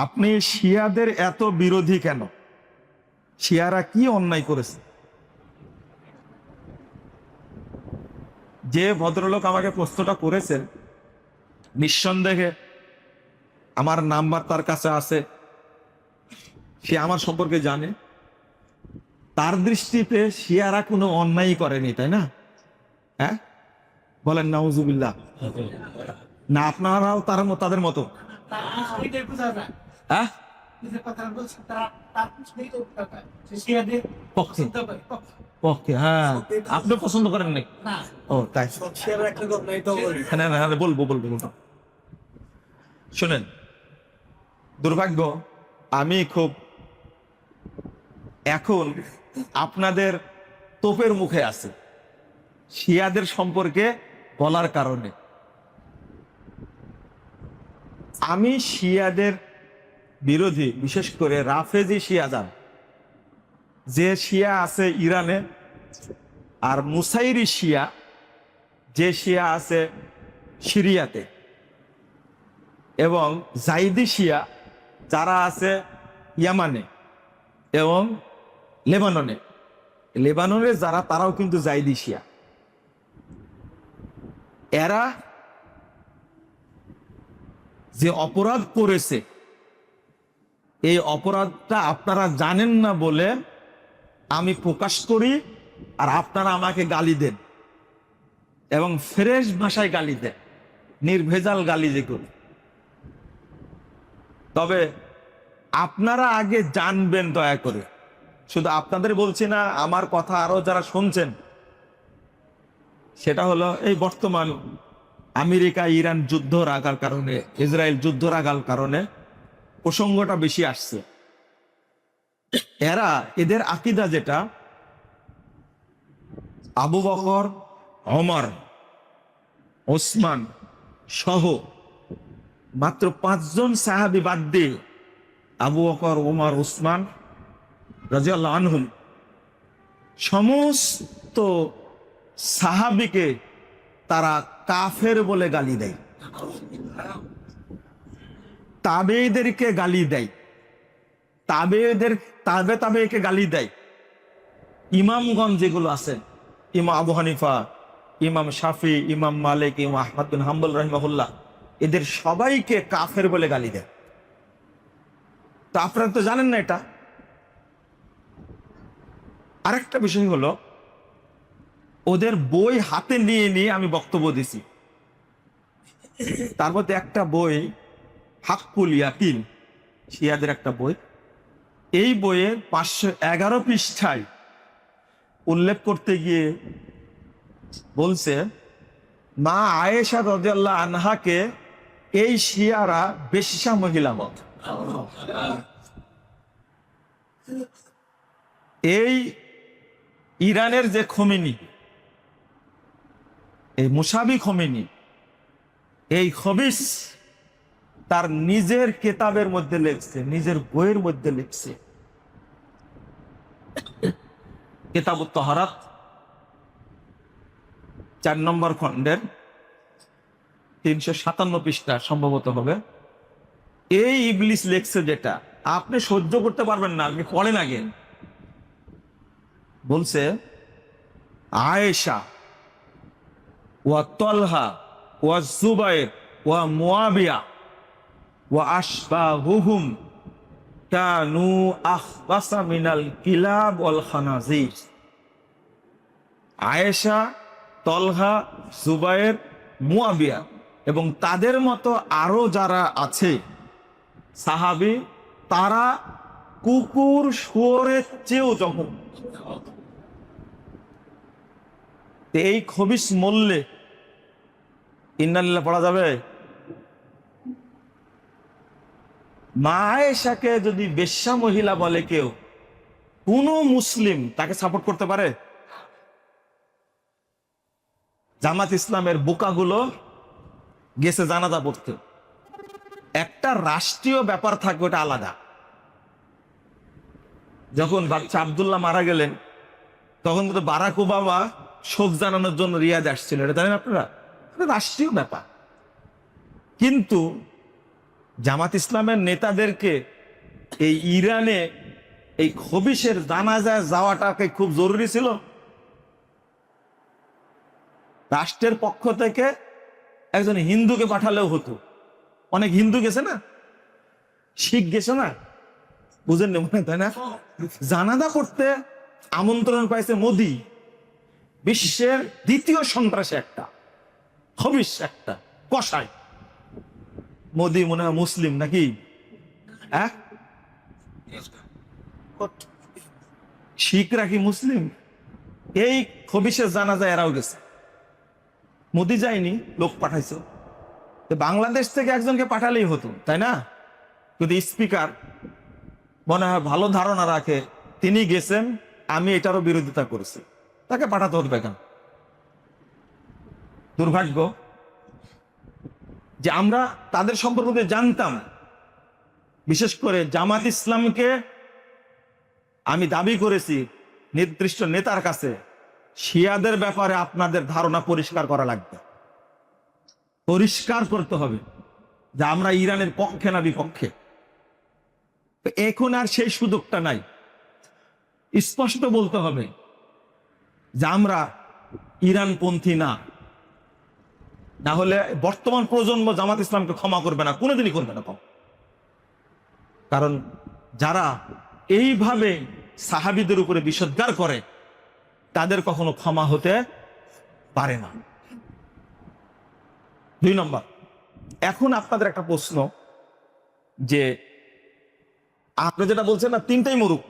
আপনি শিয়াদের এত বিরোধী কেন? শিয়ারা কি অন্যায় করেছে? যে ভদ্রলোক আমাকে প্রশ্নটা করেছেন, নিঃসন্দেহে আমার নাম্বার তার কাছে আছে, সে আমার সম্পর্কে জানে। তার দৃষ্টিতে শিয়ারা কোনো অন্যায় করেনি, তাই না? হ্যাঁ, বলেন নাউজুবিল্লাহ। না আপনারাও তাদের মতো? হ্যাঁ, পক্ষে। হ্যাঁ, আপনি পছন্দ করেন নাই? ও তাই, না না না, বলবো। শোনেন, দুর্ভাগ্য, আমি খুব এখন আপনাদের তোপের মুখে আছে শিয়াদের সম্পর্কে বলার কারণে। আমি শিয়াদের বিরোধী, বিশেষ করে রাফেজি শিয়াজান যে শিয়া আছে ইরানে, আর মুসাইরি শিয়া যে শিয়া আছে সিরিয়াতে, এবং জাইদি শিয়া যারা আছে ইয়ামানে এবং লেবাননে যারা, তারাও কিন্তু জাইদি শিয়া। এরা যে অপরাধ করেছে, এই অপরাধটা আপনারা জানেন না বলে আমি প্রকাশ করি, আর আপনারা আমাকে গালি দেন এবং ফ্রেশ ভাষায় গালি দেন, নির্ভেজাল গালি যেগুলো। তবে আপনারা আগে জানবেন দয়া করে, শুধু আপনাদের বলছি না, আমার কথা আরো যারা শুনছেন, সেটা হলো এই বর্তমান আমেরিকা ইরান যুদ্ধ রাখার কারণে, ইসরায়েল যুদ্ধ রাখার কারণে প্রসঙ্গটা বেশি আসছে। এদের আকীদা যেটা, আবু বকর, ওমর, ওসমান সহ মাত্র 5 জন সাহাবী বাদ দিয়ে আবু বকর, ওমর, ওসমান রাদিয়াল্লাহু আনহুম সমস্ত সাহাবীকে তারা কাফের বলে গালি দেয়, তাবেঈদেরকে গালি দেয়, তাবেঈকে গালি দেয়। ইমামগণ যেগুলো আছেন, ইমাম আবু হানিফা, ইমাম শাফি, ইমাম মালিক, ইমাম আহমদ বিন হাম্বল রাহিমাহুল্লাহ, এদের সবাইকে কাফের বলে গালি দেয়। তো আপনারা তো জানেন না এটা। আরেকটা বিষয় হলো, ওদের বই হাতে নিয়ে আমি বক্তব্য দিছি। তার মধ্যে একটা বই হাক্কুল ইয়াকিন, শিয়াদের একটা বই। এই বইয়ে 511 পৃষ্ঠায় উল্লেখ করতে গিয়ে বলছে, মা আয়েশা রাদিয়াল্লাহু আনহাকে এই শিয়ারা বেশ্যা মহিলা বলে। এই ইরানের যে খোমেনি, এই মুসাবি খোমেনি, এই খবিস তার নিজের কেতাবের মধ্যে লিখছে, নিজের বইয়ের মধ্যে লিখছে, কিতাবুত তাহারাত 4 নম্বর খণ্ডের 357 পৃষ্ঠা সম্ভবত হবে। এই ইবলিস লেখছে, যেটা আপনি সহ্য করতে পারবেন না, আপনি পড়েন আগে। বলছে, আয়েশা ওয়া তালহা ওয়া জুবাইর ওয়া মুয়াবিয়া ওয়া আশবাহুহুম কানু আখবাসা মিনাল কিলাব ওয়াল খানাজির। আয়েশা, তলহা, জুবাইর, মুয়াবিয়া এবং তাদের মতো আরো যারা আছে সাহাবী, তারা কুকুর শুয়োরের চেয়েও জঘন্য। এই খবিস মল্লে ইন্নালিল্লাহ পড়া যাবে? মা আয়েশাকে যদি বেশ্যা মহিলা বলে কেউ, কোন মুসলিম তাকে সাপোর্ট করতে পারে? জামাত ইসলামের বোকাগুলো গেছে জানাজা পড়তে। একটা রাষ্ট্রীয় ব্যাপার থাকবে, ওটা আলাদা। যখন বাচ্চা আব্দুল্লাহ মারা গেলেন, তখন কিন্তু বারাক ওবামা শোক জানানোর জন্য রিয়াদ আসছিল, এটা জানেন আপনারা? রাষ্ট্রীয় ব্যাপার। কিন্তু জামাত ইসলামের নেতাদেরকে এই ইরানে এই খবিশের জানাজায় যাওয়াটাকে খুব জরুরি ছিল? রাষ্ট্রের পক্ষ থেকে একজন হিন্দুকে পাঠালেও হতো। অনেক হিন্দু গেছে না, শিখ গেছে না, বুঝেন না মনে, তাই না? জানাজা করতে আমন্ত্রণ পাইছে মোদি, বিশ্বের দ্বিতীয় সন্ত্রাসী একটা, খবিশ একটা কসাই। মোদি মনে হয় মুসলিম নাকি? শিখরা কি মুসলিম? এই খবিশের জানাজা এরাও গেছে, মোদি যায়নি, লোক পাঠাইছো। বাংলাদেশ থেকে একজনকে পাঠালেই হতো, তাই না? কিন্তু স্পিকার মনে হয় ভালো ধারণা রাখে, তিনি গেছেন, আমি এটারও বিরোধিতা করেছি, তাকে পাঠাতে হতো কেন? দুর্ভাগ্য যে আমরা তাদের সম্পর্কে জানতাম। বিশেষ করে জামাত ইসলামকে আমি দাবি করেছি নির্দিষ্ট নেতার কাছে, শিয়াদের ব্যাপারে আপনাদের ধারণা পরিষ্কার করা লাগবে, পরিষ্কার করতে হবে যে আমরা ইরানের পক্ষে না বিপক্ষে। এখন আর সেই সুযোগটা নাই, স্পষ্ট বলতে হবে যে আমরা ইরানপন্থী না। না হলে বর্তমান প্রজন্ম জামাত ইসলামকে ক্ষমা করবে না, কোনোদিনই করবে না। কারণ যারা এইভাবে সাহাবীদের উপরে বিষোদ্গার করে তাদের কখনো ক্ষমা হতে পারে না। 2 নম্বর, এখন আপনাদের একটা প্রশ্ন যে আপনি যেটা বলছেন না, 3টাই মরুক,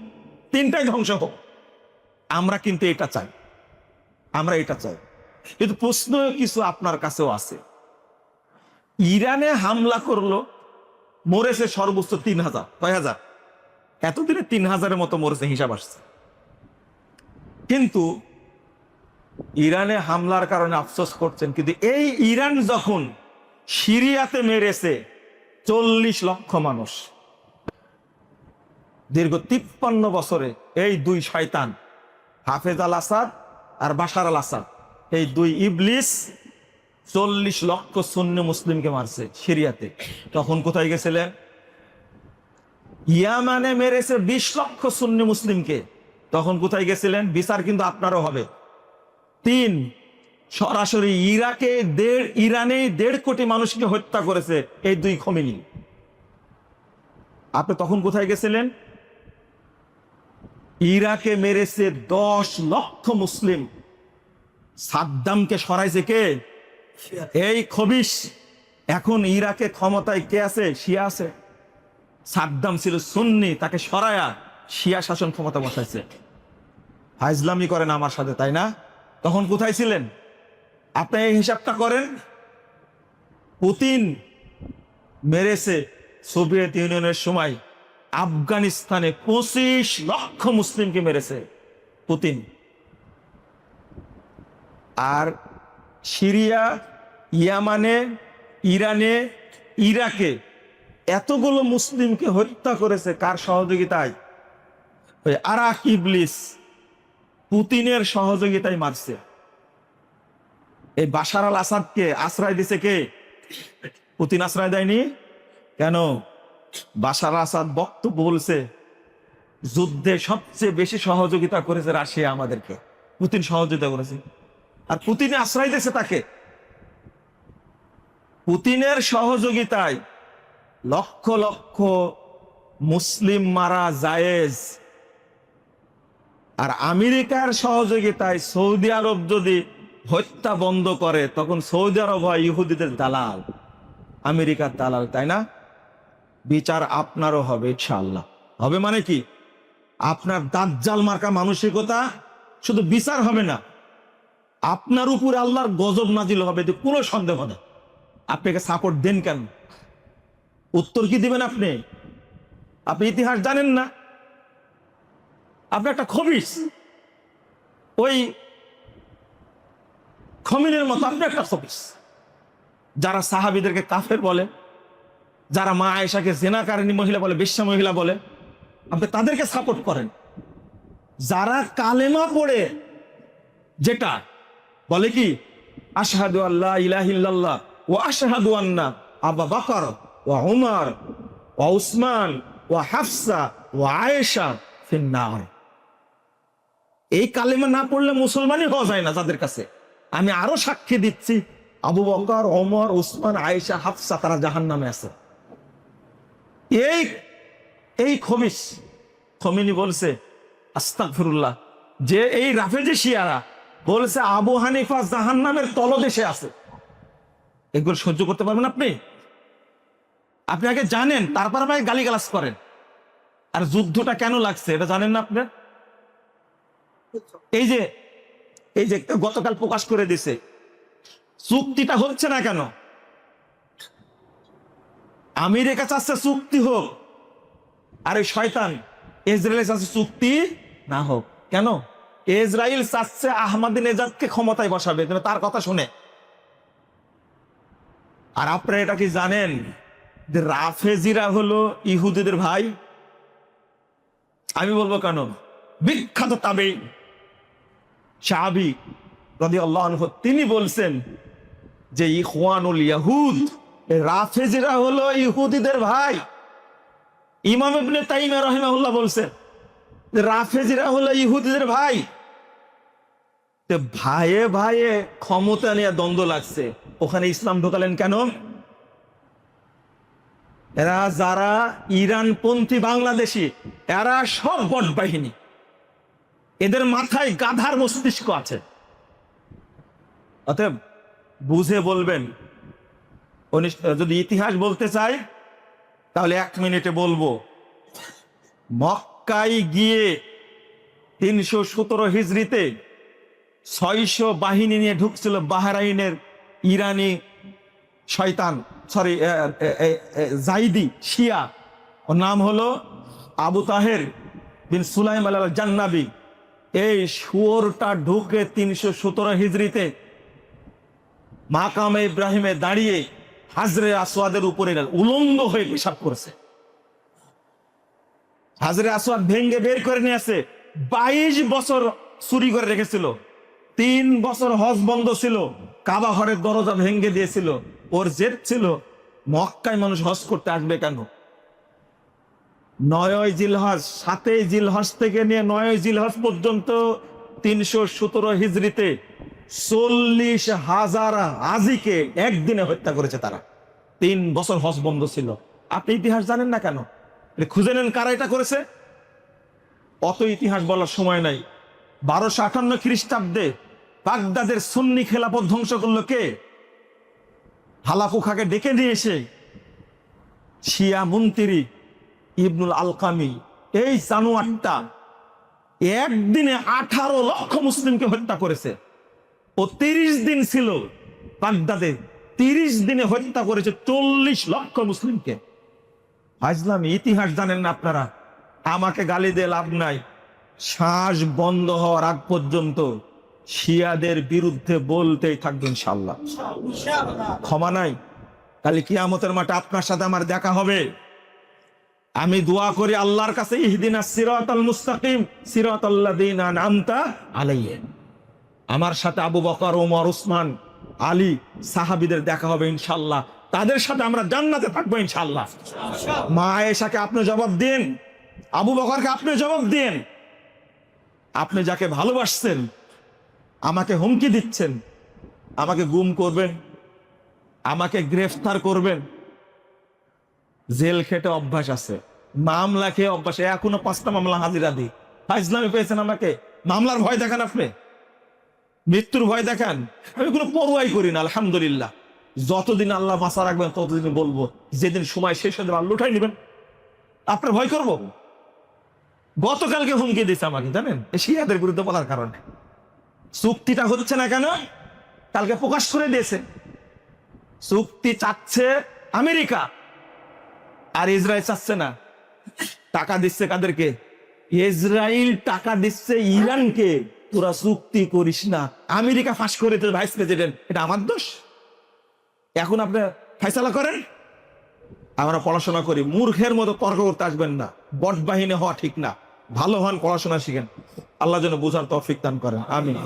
3টাই ধ্বংস হোক, আমরা কিন্তু এটা চাই, আমরা এটা চাই। কিন্তু প্রশ্ন কিছু আপনার কাছেও আছে। ইরানে হামলা করলো, মরেছে সর্বোচ্চ 3000, কয় হাজার? এতদিনে 3000-এর মতো মরেছে, হিসাব আসছে। কিন্তু ইরানে হামলার কারণে আফসোস করছেন, কিন্তু এই ইরান যখন সিরিয়াতে মেরেছে 40 লক্ষ মানুষ, দীর্ঘ 53 বছরে এই 2 শয়তান, হাফেজ আল আসাদ আর বাশার আল আসাদ, এই 2 ইবলিস 40 লক্ষ সুন্নি মুসলিমকে মারছে সিরিয়াতে। তখন কোথায় গেছিলেন? ইয়ামানে মেরেছে 20 লক্ষ সুন্নি মুসলিমকে, তখন কোথায় গেছিলেন? বিচার কিন্তু আপনারও হবে। 3, সরাসরি ইরানে 1.5 কোটি মানুষকে হত্যা করেছে এই 2 খমেনি। আপনি তখন কোথায় গেছিলেন? ইরাকে মেরেছে 10 লক্ষ মুসলিম। সাদ্দামকে সরাইছে কে? এই খবিশ। এখন ইরাকে ক্ষমতায় কে আছে? শিয়া আছে। সাদ্দাম ছিল সুন্নি, তাকে সরায়া শিয়া শাসন ক্ষমতা বসাইছে। ফাইজলামি করেন আমার সাথে, তাই না? তখন কোথায় ছিলেন? আপনি এই হিসাবটা করেন। পুতিন মেরেছে সোভিয়েত ইউনিয়নের সময় আফগানিস্তানে 25 লক্ষ মুসলিমকে মেরেছে পুতিন। আর সিরিয়া, ইয়ামানে, ইরানে, ইরাকে এতগুলো মুসলিমকে হত্যা করেছে কার সহযোগিতায়? ওই আরাক ইবলিস পুতিনের সহযোগিতায় মারছে। এই বাশার আল আসাদকে আশ্রয় দিছে কে? পুতিন আশ্রয় দেয়নি। কেন? বাশার আল আসাদ বক্তব্য বলছে যুদ্ধে সবচেয়ে বেশি সহযোগিতা করেছে রাশিয়া আমাদেরকে, পুতিন সহযোগিতা করেছে। আর পুতিনে আশ্রয় দিয়েছে তাকে। পুতিনের সহযোগিতায় লক্ষ লক্ষ মুসলিম মারা জায়েজ। আর আমেরিকার সহযোগিতায় সৌদি আরব যদি হত্যা বন্ধ করে, তখন সৌদি আরব হয় ইহুদিদের দালাল, আমেরিকার দালাল, তাই না? বিচার আপনারও হবে ইনশাআল্লাহ। হবে মানে কি? আপনার দাজ্জাল মার্কা মানসিকতা, শুধু বিচার হবে না, আপনার উপর আল্লাহর গজব নাজিল হবে, কোনো সন্দেহ নেই। আপনাকে সাপোর্ট দেন কেন? উত্তর কি দিবেন আপনি? আপনি ইতিহাস জানেন না? আপনি একটা খবিশ, ওই খমিনের মতো আপনি একটা খবিশ। যারা সাহাবীদেরকে কাফের বলে, যারা মা আয়েশাকে জেনাকারিনী মহিলা বলে, বেশ্যা মহিলা বলে, আপনি তাদেরকে সাপোর্ট করেন। যারা কালেমা পড়ে, যেটা বলে কি আশহাদু আল্লা ইলাহা ইল্লাল্লাহ ওয়া আশহাদু আন্না আবু বকর ওয়া উমর ওয়া উসমান ওয়া হাফসা ওয়া আয়েশা ফিন্নার। এই কালেমা না পড়লে মুসলমানই হওয়া যায় না যাদের কাছে। আমি আরো সাক্ষী দিচ্ছি, আবু বকর, ওমর, উসমান, আয়েশা, হাফসা তারা জাহান্নামে আছে। এই খমিনি বলছে আস্তাগফিরুল্লাহ, যে এই রাফেজি শিয়ারা বলছে আবু হানিফা জাহান্নামের তলদেশে আছে। এগুলো সহ্য করতে পারবেন আপনি? আপনি আগে জানেন, তারপর আপনি গালিগালাজ করেন। আর যুদ্ধটা কেন লাগছে এটা জানেন না আপনি? এই যে গতকাল প্রকাশ করে দিছে, চুক্তিটা হচ্ছে না কেন? আমেরিকা চাচ্ছে চুক্তি হোক, আর এই শয়তান ইসরায়েল চাচ্ছে চুক্তি না হোক। কেন? ইসরায়েল চাচ্ছে আহমদিনেজাদকে ক্ষমতায় বসাবে, তার কথা শুনে। আর আপনারা এটা কি জানেন যে রাফেজিরা হলো ইহুদিদের ভাই? আমি বলবো কেন? বিখ্যাত তাবেঈ সাহাবী রাদিয়াল্লাহু আনহু তিনি বলছেন যে ইখওয়ানুল ইয়াহুদ, রাফেজিরা হলো ইহুদিদের ভাই। ইমাম ইবনে তাইমিয়া রাহিমাহুল্লাহ বলছেন যে রাফেজিরা হলো ইহুদিদের ভাই। ভাইয়ে ভাইয়ে ক্ষমতা নিয়ে দ্বন্দ্ব লাগছে, ওখানে ইসলাম ঢোকালেন কেন? এরা যারা ইরানপন্থী বাংলাদেশি, এরা সব বট বাহিনী, এদের মাথায় গাধার মস্তিষ্ক আছে। অতএব বুঝে বলবেন। যদি ইতিহাস বলতে চাই তাহলে 1 মিনিটে বলবো। মক্কায় গিয়ে 317 হিজরিতে 600 বাহিনী নিয়ে ঢুকছিল বাহরাইনের ইরানি শয়তান, জাইদি শিয়া। ওর নাম হলো আবু তাহের বিন সুলাইম আল জান্নাবি। এই শুয়োরটা ঢুকে 317 হিজরিতে মাকামে ইব্রাহিমে দাঁড়িয়ে হাজরে আসওয়াদের উপরে উলঙ্গ হয়ে পেশাব করেছে। হাজরে আসওয়াদ ভেঙ্গে বের করে নিয়ে আসে। 22 বছর চুরি করে রেখেছিল। 3 বছর হজ বন্ধ ছিল, কাবা ঘরের দরজা ভেঙ্গে দিয়েছিল। ওর জেদ ছিল মক্কায় মানুষ হজ করতে আসবে কেন? 9 জিলহজ, 7 জিলহজ থেকে নিয়ে 9 জিলহজ পর্যন্ত 317 হিজরিতে 40,000 হাজিকে একদিনে হত্যা করেছে তারা। 3 বছর হজ বন্ধ ছিল। আপনি ইতিহাস জানেন না কেন? খুঁজে নেন কারা এটা করেছে। অত ইতিহাস বলার সময় নাই। 1258 খ্রিস্টাব্দে বাগদাদের সুন্নি খেলাফত ধ্বংস করলো কে? হালাকু খাকে ডেকে নিয়ে এসে শিয়া মন্ত্রী ইবনুল আলকামি, এই জানোয়ারটা একদিনে 18 লক্ষ মুসলিমকে হত্যা করেছে। ও 30 দিন ছিল বাগদাদে, 30 দিনে হত্যা করেছে 40 লক্ষ মুসলিমকে। আজলামি ইতিহাস জানেন না আপনারা। আমাকে গালি দিয়ে লাভ নাই। শ্বাস বন্ধ হওয়ার আগ পর্যন্ত শিয়াদের বিরুদ্ধে বলতেই থাকবেন ইনশাআল্লাহ। ক্ষমা নাই। কাল কিয়ামতের মাঠে আপনার সাথে আমার দেখা হবে। আমি দোয়া করি আল্লাহর কাছে, ইহদিনাস সিরাতাল মুস্তাকিম সিরাতাল্লাযিনা আন'আমতা আলাইহিম। আমার সাথে আবু বকর, ওমর, উসমান, আলী সাহাবীদের দেখা হবে ইনশাআল্লাহ। তাদের সাথে আমরা জান্নাতে থাকবো ইনশাআল্লাহ। মা আয়েশাকে আপনি জবাব দিন, আবু বকরকে আপনি জবাব দিন। আপনি যাকে ভালোবাসছেন আমাকে হুমকি দিচ্ছেন, আমাকে গুম করবেন, আমাকে গ্রেফতার করবেন। জেল খেটে অভ্যাস আছে, মামলা খেয়ে অভ্যাস। এখনো 5টা মামলা হাজিরা দিই। ইসলামে পেয়েছেন আমাকে। মামলার ভয় দেখান আপনি, মৃত্যুর ভয় দেখান। আমি কোনো পরোয়াই করি না আলহামদুলিল্লাহ। যতদিন আল্লাহ বাঁচা রাখবেন ততদিন বলবো, যেদিন সময় শেষ হয়ে যাবে আল্লাহ উঠাই নেবেন। আপনার ভয় করবো? গতকালকে হুমকি দিচ্ছে আমাকে, জানেন, শিয়াদের বিরুদ্ধে বলার কারণে। চুক্তিটা হচ্ছে না কেন? কালকে প্রকাশ করে দিয়েছে। চুক্তি চাচ্ছে আমেরিকা, আর ইসরায়েল চাচ্ছে না। টাকা দিচ্ছে কাদেরকে? ইসরায়েল টাকা দিচ্ছে ইরানকে, তোরা চুক্তি করিস না। আমেরিকা ফাঁস করে ভাইস প্রেসিডেন্ট। এটা আমার দোষ? এখন আপনি ফয়সালা করেন। আমরা পড়াশোনা করি, মূর্খের মতো তর্ক করতে আসবেন না। বট বাহিনী হওয়া ঠিক না। ভালো হন, পড়াশোনা শিখেন। আল্লাহ যেন বোঝার তৌফিক দান করেন। আমিন।